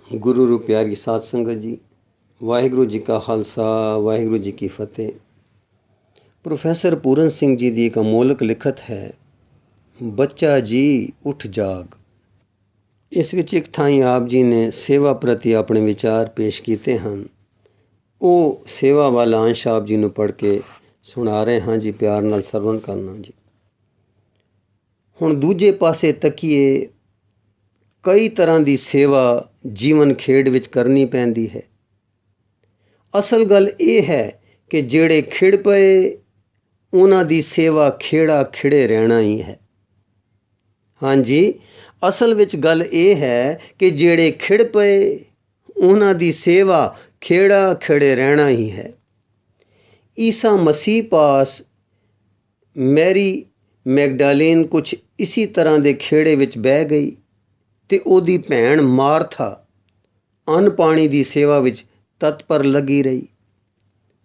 गुरु रू प्यारी साध संगत जी, वाहिगुरु जी का खालसा वाहिगुरु जी की फतेह। प्रोफैसर पूरन सिंह जी की एक अमोलक लिखत है, बच्चा जी उठ जाग। इस विच एक थाई आप जी ने सेवा प्रति अपने विचार पेश किए हैं। वो सेवा वाला अंश आप जी ने पढ़ के सुना रहे हैं जी, प्यार नाल सरवण करना जी। हुण दूजे पासे तकीए कई तरह की सेवा जीवन खेड़ विच करनी पैंदी है। असल गल ये है कि जेड़े खिड़ पए उन्हां दी सेवा खेड़ा खिड़े रहना ही है। हाँ जी, असल विच गल ये है कि जेड़े खिड़ पए उन्हां दी सेवा खेड़ा खिड़े रहना ही है। ईसा मसीह पास मैरी मैगडालेन कुछ इसी तरह के खेड़े विच बह गई ते ओदी भैन मार्था अन्न पानी की सेवा विच तत्पर लगी रही।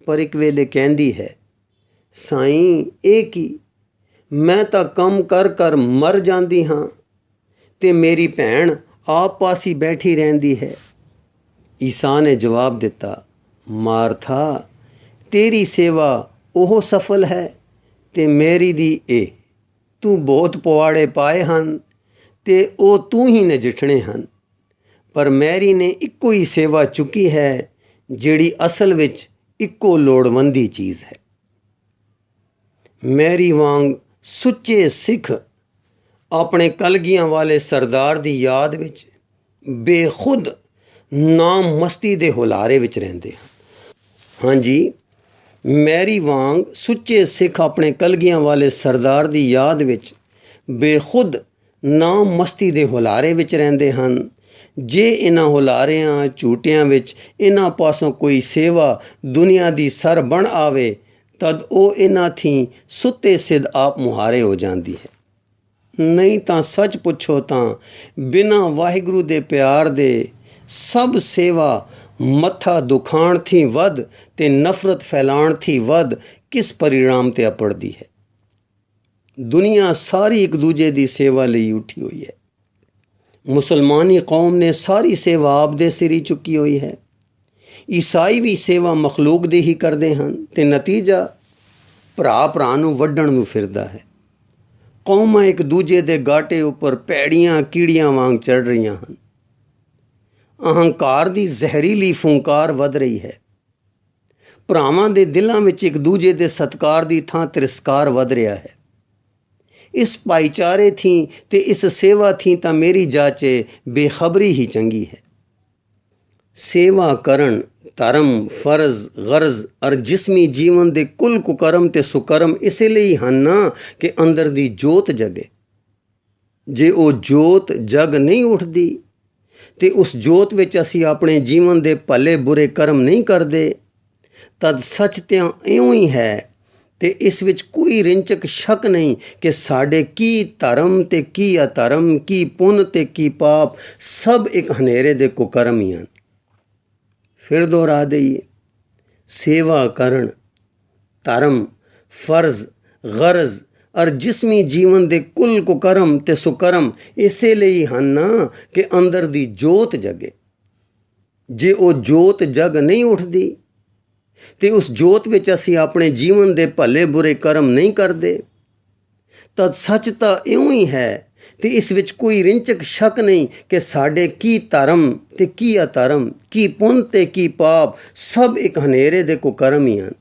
पर एक वेले कहंदी है, साईं ये की, मैं तां कम कर कर मर जांदी हां ते मेरी भैन आप पास ही बैठी रहंदी है। ईसा ने जवाब दिता, मार्था तेरी सेवा ओह सफल है ते मेरी दी ए। तू बहुत पवाड़े पाए हन ते ओ तू ही नजिठने हन, पर मैरी ने इक्को ही सेवा चुकी है जिहड़ी असल विच इक्को लोड़वंदी चीज़ है। मैरी वांग सुच्चे सिख अपने कलगियां वाले सरदार दी याद विच बेखुद नाम मस्ती दे हुलारे विच रहिंदे हन। हाँ जी, मैरी वांग सुच्चे सिख अपने कलगियां वाले सरदार दी याद विच बेखुद नाम मस्ती दे हुलारे विच रहिंदे हन। जे इन्हां हुलारियां झूटियां विच इन्हां पासों कोई सेवा दुनिया दी सर बन आवे तद ओ इन्हां थी सुते सिध आप मुहारे हो जांदी है। नहीं तां सच पुछो तां बिना वाहिगुरु दे प्यार दे सब सेवा मत्था दुखाण थी वध ते नफरत फैलाण थी वध किस परिणाम ते अपड़दी है। दुनिया सारी एक दूजे की सेवा लई उठी हुई है। मुसलमानी कौम ने सारी सेवा आप दे सिर ही चुकी हुई है। ईसाई भी सेवा मखलूक दी ही करते हैं ते नतीजा भरा भरा नूं वड्डण नूं फिरदा है। कौमां एक दूजे दे गाटे उपर पैड़ियां कीड़ियां वांग चढ़ रही हैं। अहंकार दी जहरीली फुंकार वध रही है। भरावां दे दिलां विच एक दूजे दे सत्कार दी थां तिरस्कार वध रहा है। इस भाईचारे थी ते इस सेवा थी तां मेरी जाचे बेखबरी ही चंगी है। सेवा करण धर्म फर्ज गर्ज और जिस्मी जीवन दे कुल कुकर्म ते सुकर्म इसलिए हन ना कि अंदर दी जोत जगे। जे ओ जोत जग नहीं उठदी ते उस जोत विच असी अपने जीवन दे भले बुरे कर्म नहीं करदे तद सच तां इउं ही है ते इस विच कोई रिंचक शक नहीं कि साडे की धर्म ते की अधर्म, की पुण्य ते की पाप सब एक हनेरे दे कुकर्म ही हैं। फिर दोहरा दईए, सेवा करण धर्म फर्ज गर्ज और जिस्मी जीवन दे कुल कुकर्म ते सुकर्म इसे लिए हन ना कि अंदर दी जोत जगे। जे ओ जोत जग नहीं उठदी ते उस जोत विच असी अपने जीवन दे भले बुरे कर्म नहीं करदे तद सच तां इउं ही है ते इस विच कोई रिंचक शक नहीं कि साडे की धर्म ते की अधर्म, की पुण्य ते की पाप सब एक हनेरे दे कुकर्म ही हैं।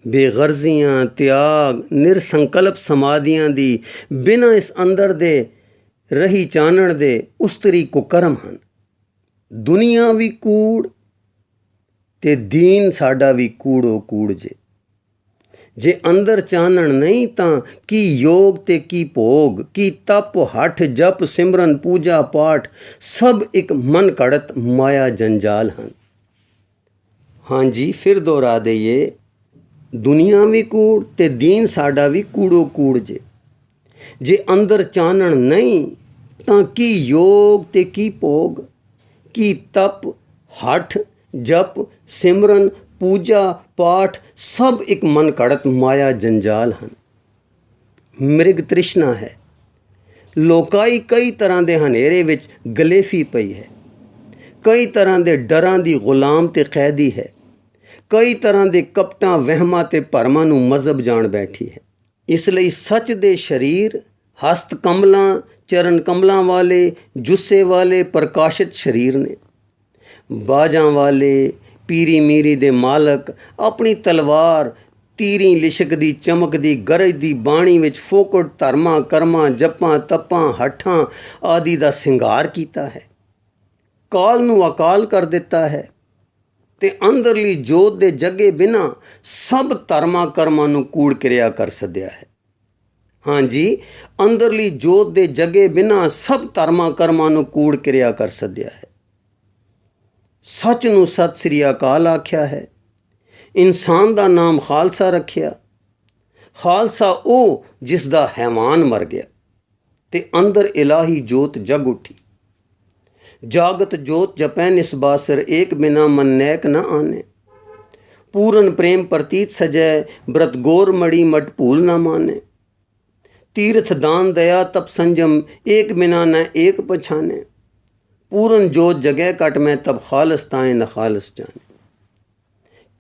बेगर्जियां त्याग निरसंकल्प समाधियां दी बिना इस अंदर दे रही चानण दे उस्तरी कुकर्म हैं। दुनिया भी कूड़ ते दीन साडा भी कूड़ो कूड़ जे। जे अंदर चानण नहीं तां की योग ते की भोग, की तप हठ जप सिमरन पूजा पाठ सब एक मन कड़त माया जंजाल हैं। हाँ जी, फिर दोहरा दईए, दुनिया भी कूड़ ते दीन साडा भी कूड़ो कूड़ जे। जे अंदर चानण नहीं तां की योग ते की भोग, की तप हठ जप सिमरन पूजा पाठ सब एक मन कड़त माया जंजाल हैं। मृग तृष्णा है, लोकाई कई तरह के हनेरे विच गलेफी पई है। ਕਈ ਤਰ੍ਹਾਂ ਦੇ ਡਰਾਂ ਦੀ ਗੁਲਾਮ ਤੇ ਕੈਦੀ ਹੈ। ਕਈ ਤਰ੍ਹਾਂ ਦੇ ਕਪਟਾਂ, ਵਹਿਮਾਂ ਤੇ ਭਰਮਾਂ ਨੂੰ ਮਜ਼ਹਬ ਜਾਣ ਬੈਠੀ ਹੈ। ਇਸ ਲਈ ਸੱਚ ਦੇ ਸਰੀਰ, ਹਸਤ ਕਮਲਾਂ, ਚਰਨ ਕਮਲਾਂ ਵਾਲੇ, ਜੁੱਸੇ ਵਾਲੇ ਪ੍ਰਕਾਸ਼ਿਤ ਸਰੀਰ ਨੇ। ਬਾਜਾਂ ਵਾਲੇ, ਪੀਰੀ ਮੀਰੀ ਦੇ ਮਾਲਕ ਆਪਣੀ ਤਲਵਾਰ, ਤੀਰੀ ਲਿਸ਼ਕਦੀ, ਚਮਕਦੀ, ਗਰਜਦੀ ਬਾਣੀ ਵਿੱਚ ਫੋਕਟ ਧਰਮਾਂ, ਕਰਮਾਂ, ਜਪਾਂ, ਤਪਾਂ, ਹੱਠਾਂ ਆਦਿ ਦਾ ਸਿੰਗਾਰ ਕੀਤਾ ਹੈ। ਕਾਲ ਨੂੰ ਅਕਾਲ ਕਰ ਦਿੱਤਾ ਹੈ ਤੇ ਅੰਦਰਲੀ ਜੋਤ ਦੇ ਜਗੇ ਬਿਨਾਂ ਸਭ ਧਰਮਾਂ ਕਰਮਾਂ ਨੂੰ ਕੂੜ ਕਿਰਿਆ ਕਰ ਸੱਦਿਆ ਹੈ। ਹਾਂਜੀ, ਅੰਦਰਲੀ ਜੋਤ ਦੇ ਜਗੇ ਬਿਨਾਂ ਸਭ ਧਰਮਾਂ ਕਰਮਾਂ ਨੂੰ ਕੂੜ ਕਿਰਿਆ ਕਰ ਸੱਦਿਆ ਹੈ। ਸੱਚ ਨੂੰ ਸਤਿ ਸ੍ਰੀ ਅਕਾਲ ਆਖਿਆ ਹੈ। ਇਨਸਾਨ ਦਾ ਨਾਮ ਖਾਲਸਾ ਰੱਖਿਆ। ਖਾਲਸਾ ਉਹ ਜਿਸ ਦਾ ਹੈਵਾਨ ਮਰ ਗਿਆ ਤੇ ਅੰਦਰ ਇਲਾਹੀ ਜੋਤ ਜਗ ਉੱਠੀ। ਜਾਗਤ ਜੋਤ ਜਪੈ ਨਿਸਬਾਸਰ, ਏਕ ਬਿਨਾ ਮਨ ਨੈਕ ਨ ਆਨੇ। ਪੂਰਨ ਪ੍ਰੇਮ ਪ੍ਰਤੀਤ ਸਜੈ, ਬ੍ਰਤ ਗੌਰ ਮੜੀ ਮਟ ਭੂਲ ਨ ਮਾਨੇ। तीर्थ दान दया तप संजम, एक बिना न एक पछाने। पूरन जोत जगह कट में तब खालस ताएं न खालस जाने।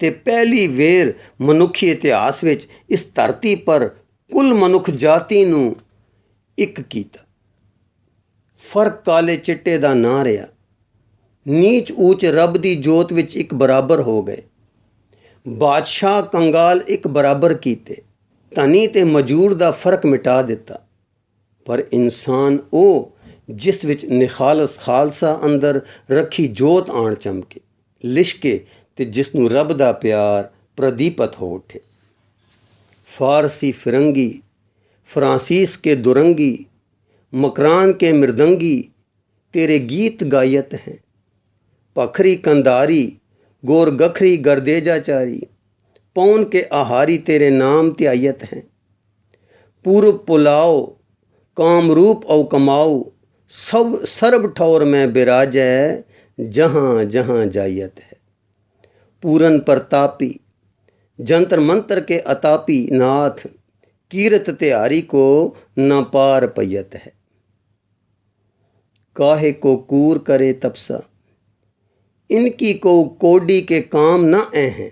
ते पहली वेर मनुखी इतिहास विच इस धरती पर कुल मनुख जाति नूं एक कीता। फर्क काले चिट्टे दा ना रहा। नीच ऊच रब दी जोत विच एक बराबर हो गए। बादशाह कंगाल एक बराबर कीते। ਧਨੀ ਤੇ ਮਜੂਰ ਦਾ ਫਰਕ ਮਿਟਾ ਦਿੱਤਾ। ਪਰ ਇਨਸਾਨ ਉਹ ਜਿਸ ਵਿੱਚ ਨਿਖਾਲਸ ਖਾਲਸਾ ਅੰਦਰ ਰੱਖੀ ਜੋਤ ਆਣ ਚਮਕੇ, ਲਿਸ਼ਕੇ ਤੇ ਜਿਸ ਨੂੰ ਰੱਬ ਦਾ ਪਿਆਰ ਪ੍ਰਦੀਪਤ ਹੋ ਉੱਠੇ। ਫਾਰਸੀ ਫਿਰੰਗੀ, ਫਰਾਂਸੀਸ ਕੇ ਦੁਰੰਗੀ, मकरान के मृदंगी तेरे गीत गायत हैं। पखरी कंधारी गोर गखरी गर्देजाचारी, पौन के आहारी तेरे नाम त्यायत हैं। पूर्व पुलाओ कामरूप औ कमाओ, सब सर्ब ठौर में बिराजै, जहाँ जहाँ जायत है। पूरन प्रतापी जंतर मंत्र के अतापी नाथ, कीरत तिहारी को न पार पयत है। काहे को कूर करे तपसा, इनकी को कोडी के काम न ऐ हैं।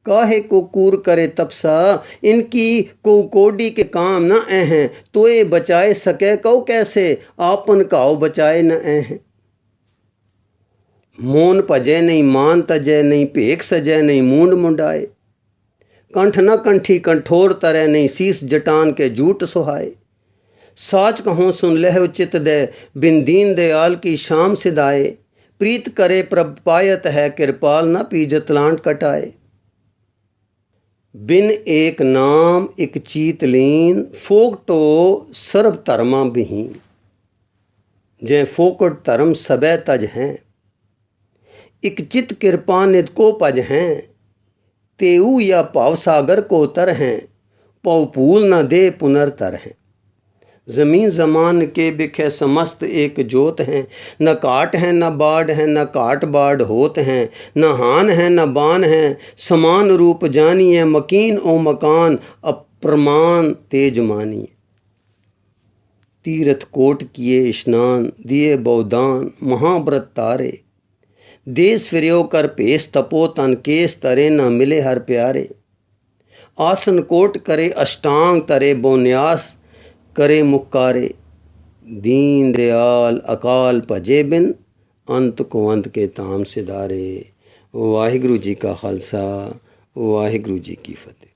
काहे को कूर करे तपसा, इनकी को कोडी के काम न ऐ हैं। तो ये बचाए सके कौ कैसे, आपन काव बचाए न ऐ हैं। मोन भजै नहीं मान तजै नहीं, भेख सजै नहीं मूंड मुंडाए। कंठ न कंठी कंठोर तरह नहीं, शीस जटान के झूठ सुहाए। साच कहों सुन लह उचित दे, बिन दीन दयाल की शाम सिदाए। प्रीत करे प्रभ पायत है, कृपाल न पीजत लांट कटाए। बिन एक नाम एक चीत लीन, फोकटो सर्व धर्मा बिहीन। जै फोकट धर्म सबै तज हैं, एक चित कृपा नित को पज हैं। तेऊ या भाव सागर को तर हैं, पौ भूल न दे पुनर्तर हैं। जमीन जमान के बिखे समस्त एक जोत हैं। न काट है न बाढ़ है, न काट बाढ़ होत हैं। न हान है न बान है, समान रूप जानिए। मकीन ओ मकान अप्रमाण तेज मानिए। तीर्थ कोट किए स्नान, दिए बहुदान महाव्रत तारे। देश फिर्यो कर भेस तपो तन, केस तरे न मिले हर प्यारे। आसन कोट करे अष्टांग तरे, बोन्यास करे मुक्कारे। दीन दयाल अकाल भजे बिन, अंत को अंत के धाम सिधारे। वाहिगुरु जी का खालसा, वाहिगुरु जी की फतेह।